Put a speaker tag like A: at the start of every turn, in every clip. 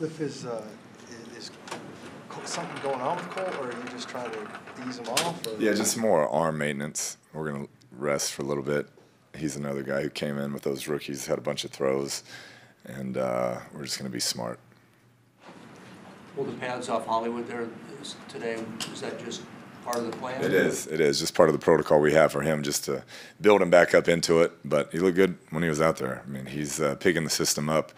A: Kliff, is something going on with Cole, or are you just trying to ease him off? Or?
B: Yeah, just more arm maintenance. We're going to rest for a little bit. He's another guy who came in with those rookies, had a bunch of throws, and we're just going to be smart.
C: Pull the pads off Hollywood there today. Is that just part of the plan?
B: It is. It is just part of the protocol we have for him, just to build him back up into it. But he looked good when he was out there. I mean, he's picking the system up.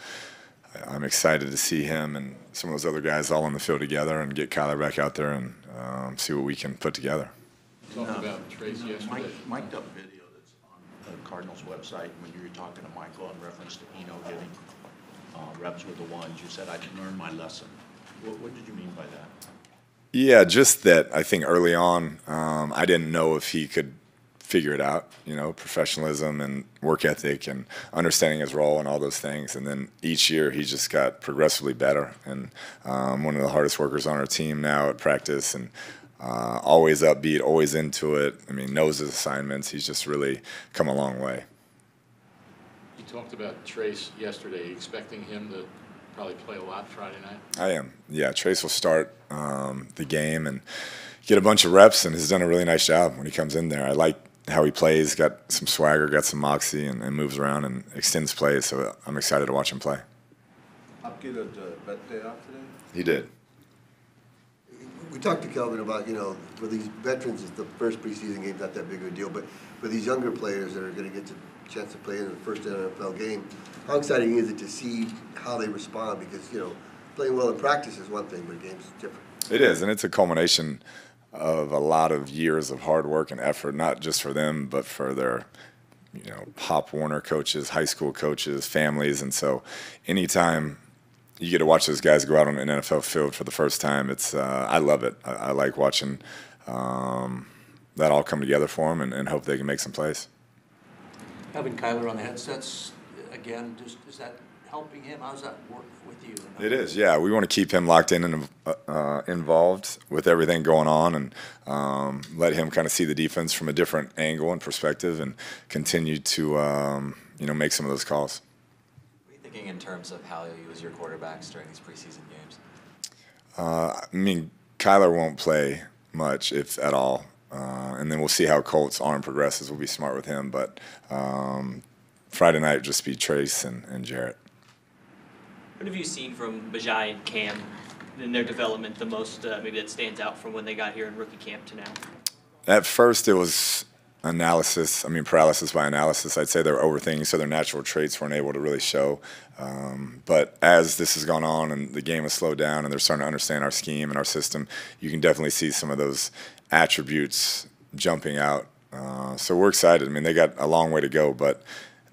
B: I'm excited to see him and some of those other guys all on the field together and get Kyler back out there and see what we can put together.
D: Talked about Trace yesterday. Mic'd up video that's on the Cardinals website when you were talking to Michael in reference to Eno getting reps with the ones. You said, I learned my lesson. What did you mean by that?
B: Yeah, just that I think early on I didn't know if he could figure it out, you know, professionalism and work ethic and understanding his role and all those things. And then each year he just got progressively better and one of the hardest workers on our team now at practice and always upbeat, always into it. I mean, knows his assignments. He's just really come a long way.
D: You talked about Trace yesterday. Are you expecting him to probably play a lot Friday night?
B: I am. Yeah, Trace will start the game and get a bunch of reps and has done a really nice job when he comes in there. I like how he plays, got some swagger, got some moxie, and moves around and extends plays, so I'm excited to watch him play.
E: Upkid had birthday off today?
B: He did.
F: We talked to Kelvin about, you know, for these veterans, it's the first preseason game's not that big of a deal, but for these younger players that are going to get a chance to play in the first NFL game, how exciting is it to see how they respond? Because, you know, playing well in practice is one thing, but games is different.
B: It is, and it's a culmination of a lot of years of hard work and effort, not just for them, but for their, you know, Pop Warner coaches, high school coaches, families. And so anytime you get to watch those guys go out on an NFL field for the first time, it's I love it. I like watching that all come together for them and hope they can make some plays.
C: Having Kyler on the headsets, again, is that helping him? How does that work with you?
B: It is, yeah. We want to keep him locked in and involved with everything going on and let him kind of see the defense from a different angle and perspective and continue to, you know, make some of those calls.
G: What are you thinking in terms of how you'll use your quarterbacks during these preseason games?
B: I mean, Kyler won't play much, if at all. And then we'll see how Colt's arm progresses. We'll be smart with him. But Friday night will just be Trace and Jarrett.
H: What have you seen from Bajai and Cam in their development the most, maybe that stands out from when they got here in rookie camp to now?
B: At first it was analysis, paralysis by analysis. I'd say they were overthinking, so their natural traits weren't able to really show. But as this has gone on and the game has slowed down and they're starting to understand our scheme and our system, you can definitely see some of those attributes jumping out. So we're excited. I mean, they got a long way to go, but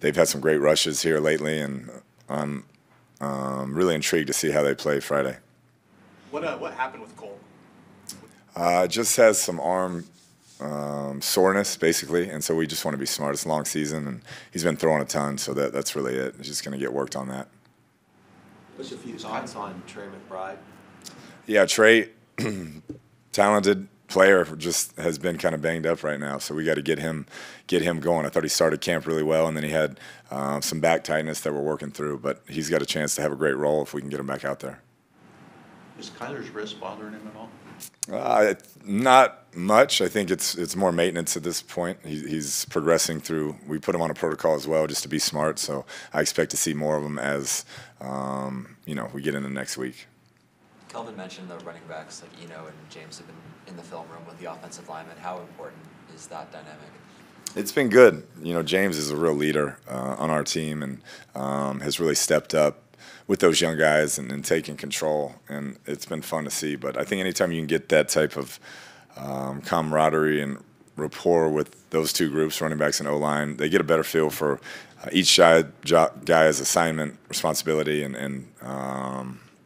B: they've had some great rushes here lately, and I'm really intrigued to see how they play Friday.
I: What happened with Cole?
B: Just has some arm soreness, basically, and so we just want to be smart. It's a long season, and he's been throwing a ton, so that's really it. He's just going to get worked on that.
E: What's a few thoughts on Trey McBride?
B: Yeah, Trey, talented player, just has been kind of banged up right now, so we got to get him going. I thought he started camp really well, and then he had some back tightness that we're working through, but he's got a chance to have a great role if we can get him back out there.
D: Is Kyler's wrist bothering him at all?
B: Not much. I think it's more maintenance at this point. He's progressing through. We put him on a protocol as well just to be smart, so I expect to see more of him as we get into next week.
G: Kelvin mentioned the running backs like Eno and James have been in the film room with the offensive linemen. How important is that dynamic?
B: It's been good. You know, James is a real leader on our team and has really stepped up with those young guys and taking control, and it's been fun to see. But I think anytime you can get that type of camaraderie and rapport with those two groups, running backs and O-line, they get a better feel for each guy's assignment, responsibility, and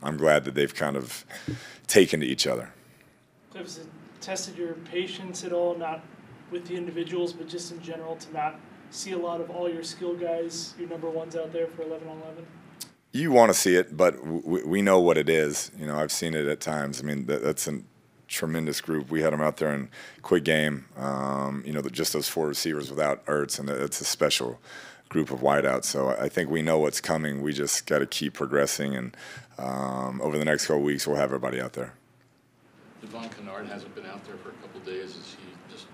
B: I'm glad that they've kind of taken to each other.
J: Has it tested your patience at all, not with the individuals, but just in general, to not see a lot of all your skill guys, your number ones out there for 11-on-11?
B: You want to see it, but we know what it is. You know, I've seen it at times. I mean, that's a tremendous group. We had them out there in quick game. Just those four receivers without Ertz, and it's a special group of wideouts. So I think we know what's coming. We just got to keep progressing, and over the next couple of weeks, we'll have everybody out there.
K: Devon Kennard hasn't been out there for a couple of days. Is he just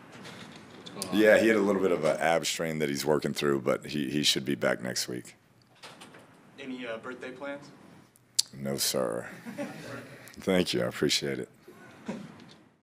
K: what's going on?
B: Yeah, he had a little bit of an ab strain that he's working through, but he should be back next week.
I: Any birthday plans?
B: No, sir. Thank you. I appreciate it.